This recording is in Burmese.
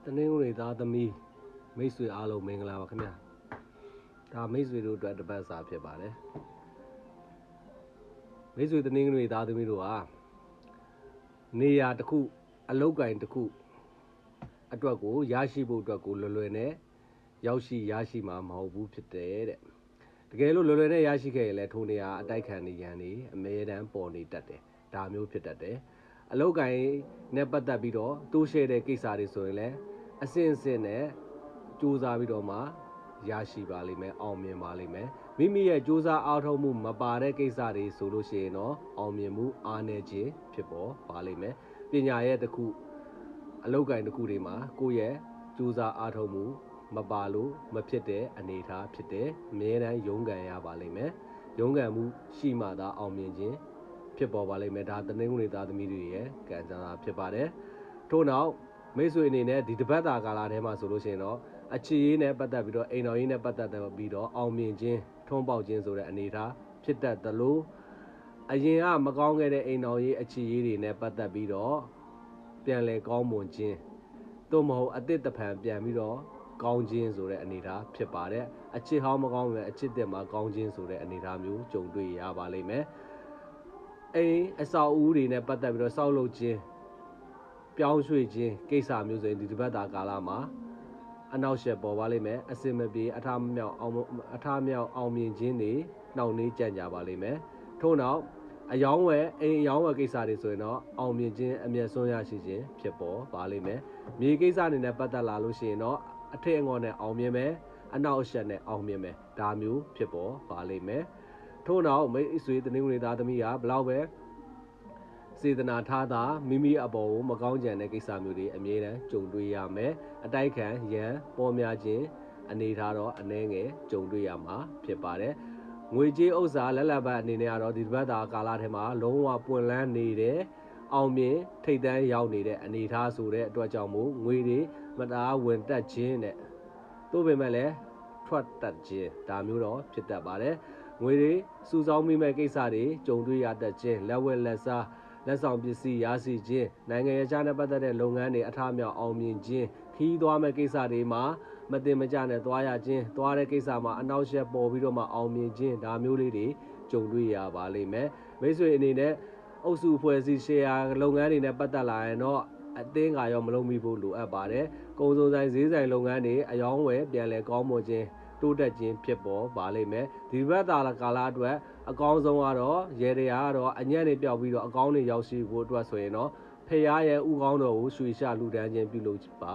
တနင်္ဂနွေသားသမီးမိတ်ဆွေအားလုံးမင်္ဂလာပါခင်ဗျာဒါမိတ်ဆွေတို့အတွက်တပတ်စာဖြစ်ပါတယ်မိတ်ဆွေတနင်္ဂနွေသားသမီးတို့ဟာနေရာတစ်ခုအလုပ်ကိုင်တစ်ခုအတွက်ကိုရရှိဖို့အတွက်ကိုလွယ်လွယ်နဲ့ရောက်ရှိရရှိမှာမဟုတ်ဘူးဖြစ်တယ်တဲ့တကယ်လို့လွယ်လွယ်နဲ့ရရှိခဲ့ရင်လည်းထိုနေရာအတိုက်ခံနေရန်နေအမြဲတမ်းပေါ်နေတတ်တယ်ဒါမျိုးဖြစ်တတ်တယ်အလုပ်ကိုင်နဲ့ပတ်သက်ပြီးတော့တိုးရှဲတဲ့ကိစ္စတွေဆိုရင်လည်းအစဉ်အဆက်နဲ့စူးစမ်းပြီးတော့မှရရှိပါလိမ့်မယ်အောင်မြင်ပါလိမ့်မယ်မိမိရဲ့စူးစမ်းအားထုတ်မှုမပါတဲ့ကိစ္စတွေဆိုလို့ရှိရင်တော့အောင်မြင်မှုအားနည်းခြင်းဖြစ်ပေါ်ပါလိမ့်မယ်ပညာရဲ့တစ်ခုအလုပ်ကိုင်တစ်ခုတွေမှာကိုယ့်ရဲ့စူးစမ်းအားထုတ်မှုမပါလို့မဖြစ်တဲ့အနေအထားဖြစ်တဲ့အမြဲတမ်းရုန်းကန်ရပါလိမ့်မယ်ရုန်းကန်မှုရှိမှသာအောင်မြင်ခြင်းဖြစ်ပေါ်ပါလိမ့်မယ်ဒါတနင်္ဂနွေသားသမီးတွေရဲ့ကံကြမ်းတာဖြစ်ပါတယ်ထို့နောက်မိတ်ဆွေအနေနဲ့ဒီတပတ်တာကာလထဲမှာဆိုလို့ရှိရင်တော့အခြေရေးနဲ့ပတ်သက်ပြီးတော့အိမ်တော်ရေးနဲ့ပတ်သက်ပြီးတော့အောင်မြင်ခြင်းထွန်းပေါက်ခြင်းဆိုတဲ့အနေအထားဖြစ်တတ်သလိုအရင်ကမကောင်းခဲ့တဲ့အိမ်တော်ရေးအခြေရေးတွေနဲ့ပတ်သက်ပြီးတော့ပြန်လည်ကောင်းမွန်ခြင်းသို့မဟုတ်အသစ်တဖန်ပြန်ပြီးတော့ကောင်းခြင်းဆိုတဲ့အနေအထားဖြစ်ပါတယ်အချစ်ဟောင်းမကောင်းပဲအချစ်တက်မှာကောင်းခြင်းဆိုတဲ့အနေအထားမျိုးကြုံတွေ့ရပါလိမ့်မယ်အိမ်အဆောက်အဦတွေနဲ့ပတ်သက်ပြီးတော့ဆောက်လုပ်ခြင်းပြောင်းရွှေ့ခြင်းကိစ္စမျိုးဆိုရင်ဒီတပတ်တာကာလမှာအနောက်ရှက်ပေါ်ပါလိမ့်မယ်အစင်မပြေအထားမြောက်အောင်မြင်ခြင်းတွေနှောင့်နှေးကြံ့ကြပါလိမ့်မယ်ထို့နောက်အယောင်းဝယ်အိမ်အယောင်းဝယ်ကိစ္စတွေဆိုရင်တော့အောင်မြင်ခြင်းအမျက်ဆုံးရရှိခြင်းဖြစ်ပေါ်ပါလိမ့်မယ်မြေကိစ္စတွေနဲ့ပတ်သက်လာလို့ရှိရင်တော့အထက်အငေါ်နဲ့အောင်မြင်မယ်အနောက်အရှက်နဲ့အောင်မြင်မယ်ဒါမျိုးဖြစ်ပေါ်ပါလိမ့်မယ်ထို့နောက်မိတ်ဆွေတနင်္ဂနွေသားသမီးကဘလောက်ပဲစေတနာထားတာမိမိအပေါ်ကိုမကောင်းကြံတဲ့ကိစ္စမျိုးတွေအမြဲတမ်းကြုံတွေ့ရမယ်အတိုက်ခံရန်ပေါ်များခြင်းအနေထားတော့အနှဲငယ်ကြုံတွေ့ရမှာဖြစ်ပါတယ်ငွေကြေးဥစ္စာလက်လက်ပတ်အနေနဲ့ကတော့ဒီတပတ်တာကာလထဲမှာလုံးဝပွင့်လန်းနေတဲ့အောင်မြင်ထိတ်တန်းရောက်နေတဲ့အနေထားဆိုတဲ့အတွက်ကြောင့်မို့ငွေတွေမတားဝင်တက်ခြင်းနဲ့သို့ပေမဲ့လည်းထွက်တက်ခြင်းဒါမျိုးတော့ဖြစ်တတ်ပါတယ်ငွေတွေစုဆောင်းမိမဲ့ကိစ္စတွေကြုံတွေ့ရတတ်ခြင်းလက်ဝက်လက်စားလက်ဆောင်ပစ္စည်းရရှိခြင်းနိုင်ငံရေးခြားနဲ့ပတ်သက်တဲ့လုပ်ငန်းတွေအထမြောက်အောင်မြင်ခြင်းခီးသွားမဲ့ကိစ္စတွေမှာမတင်မကျနဲ့သွားရခြင်းသွားတဲ့ကိစ္စမှာအနောက်ရှက်ပေါ်ပြီးတော့မှအောင်မြင်ခြင်းဒါမျိုးလေးတွေကြုံတွေ့ရပါလိမ့်မယ်မိတ်ဆွေအနေနဲ့အုပ်စုဖွဲ့စည်းရှယ်ယာလုပ်ငန်းတွေနဲ့ပတ်သက်လာရင်တော့အသင်းကရောမလုပ်မိဖို့လိုအပ်ပါတယ်ကုန်စုံဆိုင်ဈေးဆိုင်လုပ်ငန်းတွေအယောင်းဝယ်ပြန်လည်ကောင်းမွန်ခြင်းတိုးတက်ခြင်းဖြစ်ပေါ်ပါလိမ့်မယ်ဒီဘက်သာကာလအတွက်အကောင်းဆုံးကတော့ရေတရားကတော့အညံ့တွေပျောက်ပြီးတော့အကောင်းတွေရောက်ရှိဖို့အတွက်ဆိုရင်တော့ဖရာရဲ့ဥကောင်းတော်ကိုရွှေရှာလူတန်းခြင်းပြုလုပ်ပါ